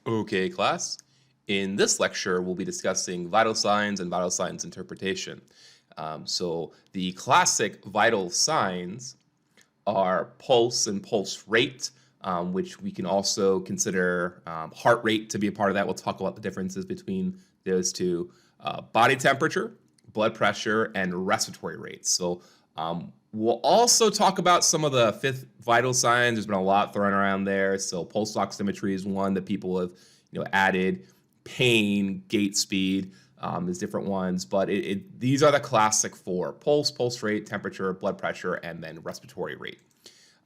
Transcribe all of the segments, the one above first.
Okay, class. In this lecture, we'll be discussing vital signs and vital signs interpretation. So the classic vital signs are pulse and pulse rate, which we can also consider heart rate to be a part of that. We'll talk about the differences between those two. Body temperature, blood pressure, and respiratory rates. So we'll also talk about some of the fifth vital signs. There's been a lot thrown around there. So pulse oximetry is one that people have added. Pain, gait speed is different ones, but these are the classic four: pulse, pulse rate, temperature, blood pressure, and then respiratory rate.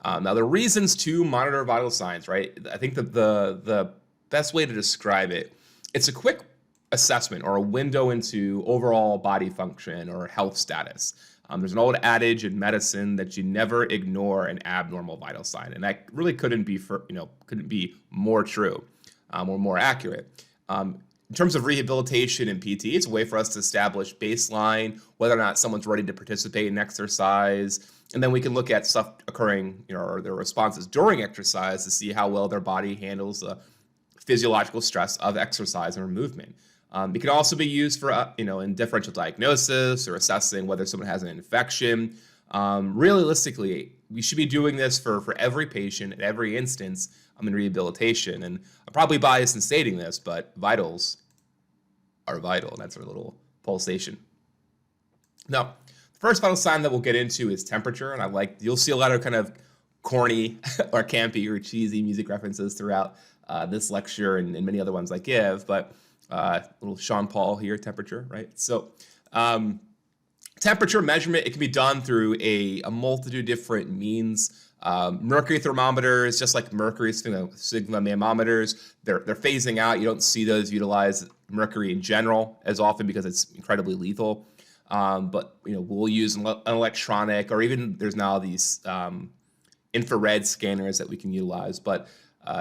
Now, the reasons to monitor vital signs, right? I think that the best way to describe it, it's a quick assessment or a window into overall body function or health status. There's an old adage in medicine that you never ignore an abnormal vital sign, and that really couldn't be more true or more accurate. In terms of rehabilitation and PT, it's a way for us to establish baseline, whether or not someone's ready to participate in exercise. And then we can look at stuff occurring, or their responses during exercise to see how well their body handles the physiological stress of exercise or movement. It can also be used for, in differential diagnosis or assessing whether someone has an infection. Realistically, we should be doing this for every patient at every instance in rehabilitation. And I'm probably biased in stating this, but vitals are vital. That's our little pulsation. Now, the first vital sign that we'll get into is temperature. And you'll see a lot of kind of corny or campy or cheesy music references throughout this lecture and many other ones I give. But little Sean Paul here, temperature, right? So temperature measurement, it can be done through a multitude of different means. Mercury thermometers, just like mercury sphygmomanometers, they're phasing out. You don't see those utilize mercury in general as often because it's incredibly lethal. But we'll use an electronic, or even there's now these infrared scanners that we can utilize. But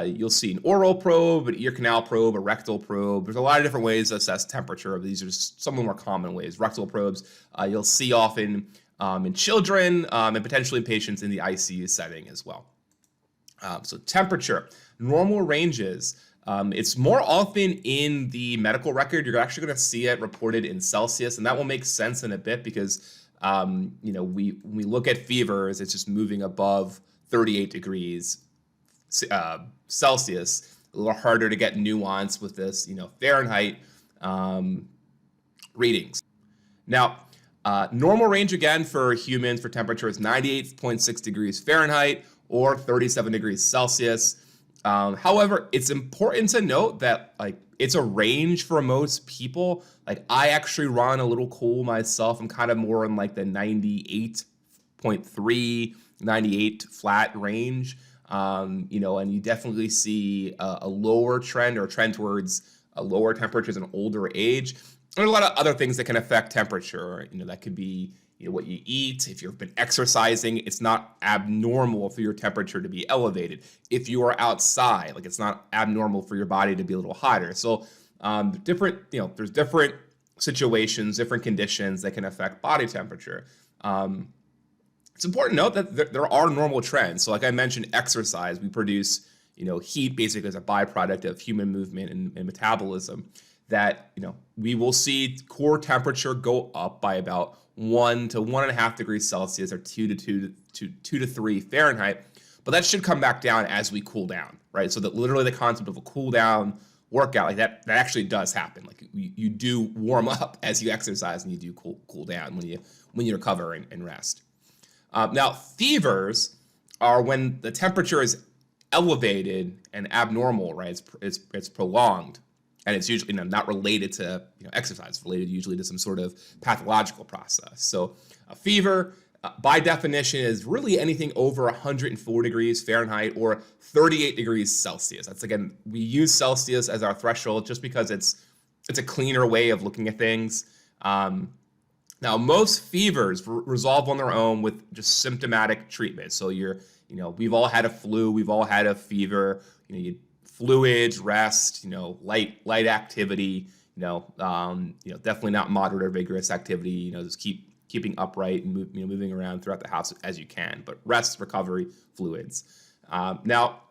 you'll see an oral probe, an ear canal probe, a rectal probe. There's a lot of different ways to assess temperature. These are just some of the more common ways. Rectal probes you'll see often in children and potentially in patients in the ICU setting as well. So temperature, normal ranges. It's more often in the medical record. You're actually going to see it reported in Celsius, and that will make sense in a bit because when we look at fevers, it's just moving above 38 degrees Celsius. A little harder to get nuance with this, Fahrenheit readings. Now, normal range again for humans for temperature is 98.6 degrees Fahrenheit or 37 degrees Celsius. However, it's important to note that it's a range for most people. I actually run a little cool myself. I'm kind of more in the 98.3, 98 flat range. And you definitely see a lower trend or trend towards lower temperatures in older age. There are a lot of other things that can affect temperature. That could be what you eat. If you've been exercising, it's not abnormal for your temperature to be elevated. If you are outside, it's not abnormal for your body to be a little hotter. So there's different situations, different conditions that can affect body temperature. It's important to note that there are normal trends. So like I mentioned, exercise, we produce heat basically as a byproduct of human movement and metabolism. That we will see core temperature go up by about 1 to 1.5 degrees Celsius or 2 to 3 Fahrenheit, but that should come back down as we cool down, right? So that literally the concept of a cool down workout that actually does happen. You do warm up as you exercise and you do cool down when you recover and rest. Now, fevers are when the temperature is elevated and abnormal, right? It's prolonged. And it's usually not related to exercise. It's related usually to some sort of pathological process. So a fever, by definition, is really anything over 104 degrees Fahrenheit or 38 degrees Celsius. That's, again, we use Celsius as our threshold just because it's a cleaner way of looking at things. Now, most fevers resolve on their own with just symptomatic treatment. So we've all had a flu, we've all had a fever. Fluids, rest, light activity, definitely not moderate or vigorous activity. Just keeping upright and moving around throughout the house as you can. But rest, recovery, fluids. Now,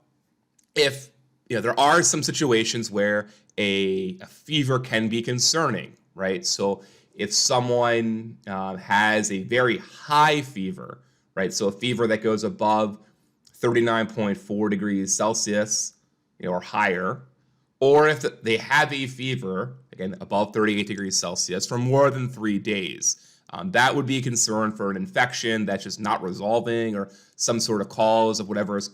if there are some situations where a fever can be concerning, right? So if someone has a very high fever, right? So a fever that goes above 39.4 degrees Celsius, or higher, or if they have a fever, again, above 38 degrees Celsius for more than 3 days, that would be a concern for an infection that's just not resolving, or some sort of cause of whatever is,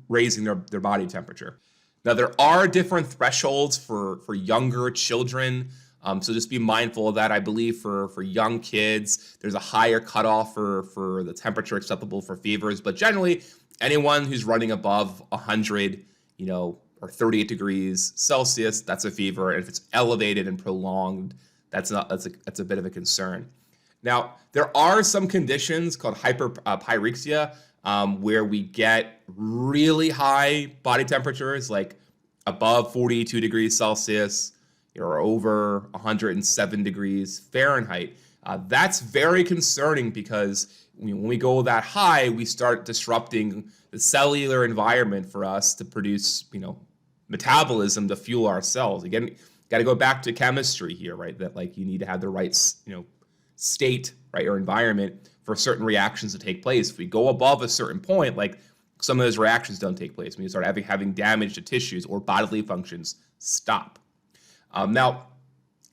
raising their body temperature. Now, there are different thresholds for younger children, so just be mindful of that. I believe for young kids, there's a higher cutoff for the temperature acceptable for fevers, but generally, anyone who's running above 100, or 38 degrees Celsius, that's a fever. And if it's elevated and prolonged, that's a bit of a concern. Now, there are some conditions called hyperpyrexia, where we get really high body temperatures, like above 42 degrees Celsius or over 107 degrees Fahrenheit. That's very concerning because when we go that high, we start disrupting the cellular environment for us to produce, metabolism to fuel our cells. Again, got to go back to chemistry here, right? That like you need to have the right, state, right, or environment for certain reactions to take place. If we go above a certain point, like some of those reactions don't take place. When you start having damage to tissues or bodily functions stop. Now,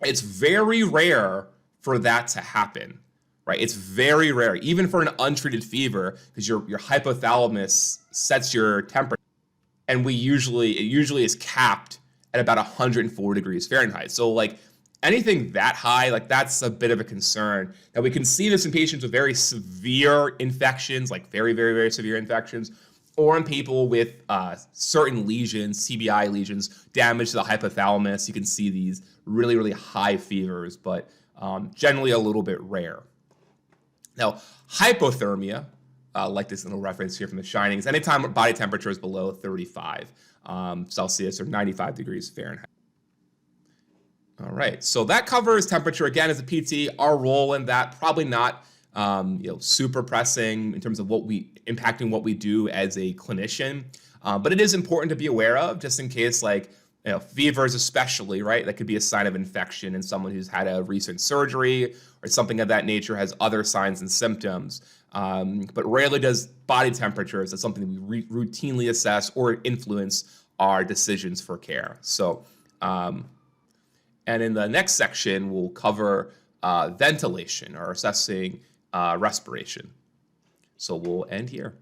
it's very rare for that to happen, right? It's very rare, even for an untreated fever, because your hypothalamus sets your temperature, and it usually is capped at about 104 degrees Fahrenheit. So like anything that high, like that's a bit of a concern. Now we can see this in patients with very severe infections, like very, very, very severe infections, or in people with certain lesions, TBI lesions, damage to the hypothalamus. You can see these really, really high fevers, but generally a little bit rare. Now, hypothermia, like this little reference here from The Shining, is anytime body temperature is below 35 Celsius or 95 degrees Fahrenheit. All right, so that covers temperature. Again, as a PT, our role in that, probably not super pressing in terms of impacting what we do as a clinician, but it is important to be aware of, just in case, like fevers especially, right? That could be a sign of infection in someone who's had a recent surgery or something of that nature, has other signs and symptoms. But rarely does body temperature is something we routinely assess or influence our decisions for care. So, and in the next section, we'll cover ventilation or assessing respiration. So we'll end here.